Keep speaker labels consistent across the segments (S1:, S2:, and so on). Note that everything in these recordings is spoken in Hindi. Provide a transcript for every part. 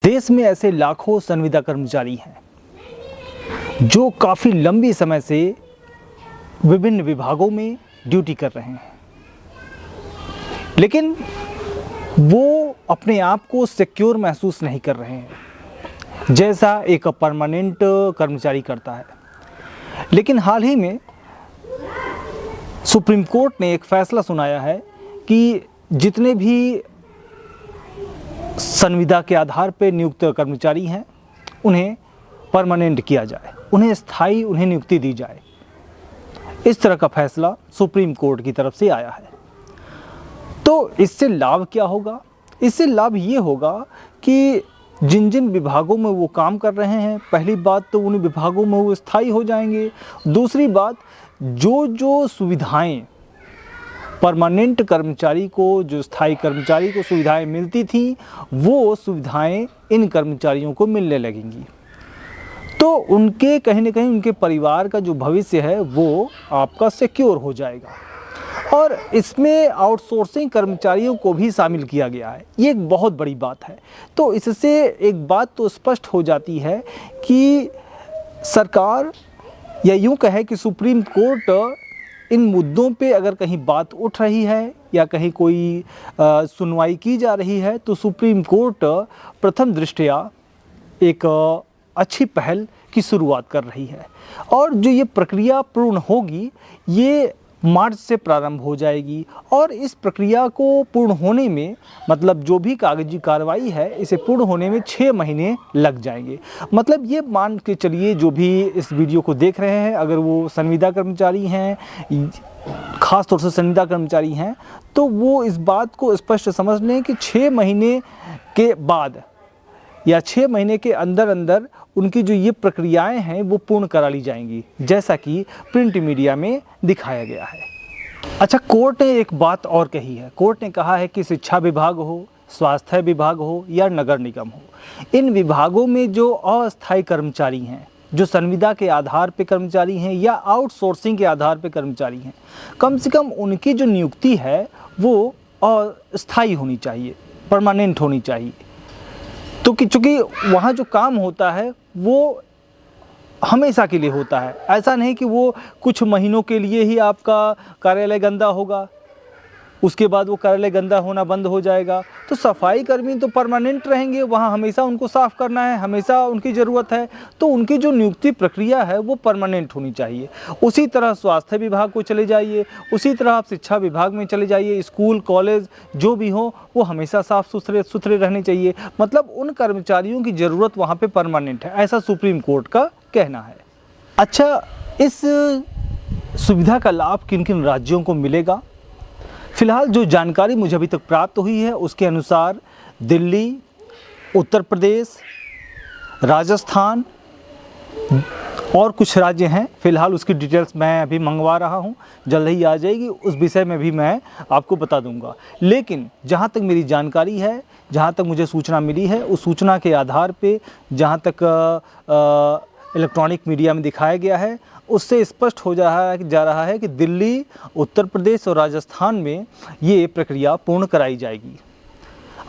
S1: देश में ऐसे लाखों संविदा कर्मचारी हैं जो काफ़ी लंबी समय से विभिन्न विभागों में ड्यूटी कर रहे हैं, लेकिन वो अपने आप को सिक्योर महसूस नहीं कर रहे हैं जैसा एक परमानेंट कर्मचारी करता है। लेकिन हाल ही में सुप्रीम कोर्ट ने एक फैसला सुनाया है कि जितने भी संविदा के आधार पर नियुक्त कर्मचारी हैं उन्हें परमानेंट किया जाए, उन्हें स्थायी नियुक्ति दी जाए। इस तरह का फैसला सुप्रीम कोर्ट की तरफ से आया है। तो इससे लाभ क्या होगा? इससे लाभ ये होगा कि जिन जिन विभागों में वो काम कर रहे हैं, पहली बात तो उन विभागों में वो स्थायी हो जाएंगे। दूसरी बात, जो सुविधाएं परमानेंट कर्मचारी को, जो स्थायी कर्मचारी को सुविधाएं मिलती थी, वो सुविधाएं इन कर्मचारियों को मिलने लगेंगी। तो उनके कहीं ना कहीं उनके परिवार का जो भविष्य है वो आपका सिक्योर हो जाएगा। और इसमें आउटसोर्सिंग कर्मचारियों को भी शामिल किया गया है। ये एक बहुत बड़ी बात है। तो इससे एक बात तो स्पष्ट हो जाती है कि सरकार, या यूँ कहे कि सुप्रीम कोर्ट, इन मुद्दों पे अगर कहीं बात उठ रही है या कहीं कोई सुनवाई की जा रही है तो सुप्रीम कोर्ट प्रथम दृष्टया एक अच्छी पहल की शुरुआत कर रही है। और जो ये प्रक्रिया पूर्ण होगी, ये मार्च से प्रारंभ हो जाएगी। और इस प्रक्रिया को पूर्ण होने में, मतलब जो भी कागजी कार्रवाई है, इसे पूर्ण होने में 6 महीने लग जाएंगे। मतलब ये मान के चलिए, जो भी इस वीडियो को देख रहे हैं, अगर वो संविदा कर्मचारी हैं, ख़ास तौर से संविदा कर्मचारी हैं, तो वो इस बात को स्पष्ट समझ लें कि 6 महीने के बाद या 6 महीने के अंदर अंदर उनकी जो ये प्रक्रियाएं हैं वो पूर्ण करा ली जाएंगी, जैसा कि प्रिंट मीडिया में दिखाया गया है। अच्छा, कोर्ट ने एक बात और कही है। कोर्ट ने कहा है कि शिक्षा विभाग हो, स्वास्थ्य विभाग हो या नगर निगम हो, इन विभागों में जो अस्थायी कर्मचारी हैं, जो संविदा के आधार पर कर्मचारी हैं या आउटसोर्सिंग के आधार पर कर्मचारी हैं, कम से कम उनकी जो नियुक्ति है वो अस्थायी होनी चाहिए, परमानेंट होनी चाहिए। तो चूँकि वहाँ जो काम होता है वो हमेशा के लिए होता है। ऐसा नहीं कि वो कुछ महीनों के लिए ही आपका कार्यालय गंदा होगा, उसके बाद वो कार्यालय गंदा होना बंद हो जाएगा। तो सफाई कर्मी तो परमानेंट रहेंगे, वहाँ हमेशा उनको साफ़ करना है, हमेशा उनकी ज़रूरत है। तो उनकी जो नियुक्ति प्रक्रिया है वो परमानेंट होनी चाहिए। उसी तरह स्वास्थ्य विभाग को चले जाइए, उसी तरह आप शिक्षा विभाग में चले जाइए, स्कूल कॉलेज जो भी हो वो हमेशा साफ़ सुथरे रहने चाहिए। मतलब उन कर्मचारियों की ज़रूरत वहाँ पर परमानेंट है, ऐसा सुप्रीम कोर्ट का कहना है। अच्छा, इस सुविधा का लाभ किन किन राज्यों को मिलेगा? फिलहाल जो जानकारी मुझे अभी तक प्राप्त हुई है उसके अनुसार दिल्ली, उत्तर प्रदेश, राजस्थान और कुछ राज्य हैं। फ़िलहाल उसकी डिटेल्स मैं अभी मंगवा रहा हूं, जल्द ही आ जाएगी। उस विषय में भी मैं आपको बता दूंगा। लेकिन जहां तक मेरी जानकारी है, जहां तक मुझे सूचना मिली है, उस सूचना के आधार पे जहां तक इलेक्ट्रॉनिक मीडिया में दिखाया गया है, उससे स्पष्ट हो जा रहा है कि दिल्ली, उत्तर प्रदेश और राजस्थान में ये प्रक्रिया पूर्ण कराई जाएगी।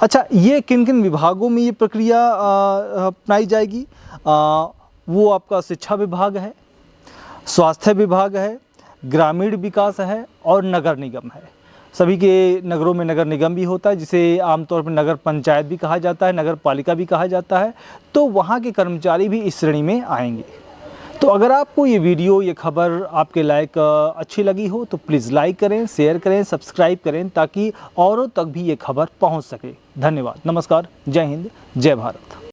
S1: अच्छा, ये किन किन विभागों में ये प्रक्रिया अपनाई जाएगी? वो आपका शिक्षा विभाग है, स्वास्थ्य विभाग है, ग्रामीण विकास है और नगर निगम है। सभी के नगरों में नगर निगम भी होता है, जिसे आमतौर पर नगर पंचायत भी कहा जाता है, नगर पालिका भी कहा जाता है। तो वहाँ के कर्मचारी भी इस श्रेणी में आएंगे। तो अगर आपको ये वीडियो, ये खबर आपके लायक अच्छी लगी हो तो प्लीज़ लाइक करें, शेयर करें, सब्सक्राइब करें, ताकि औरों तक भी ये खबर पहुंच सके। धन्यवाद, नमस्कार, जय हिंद, जय भारत।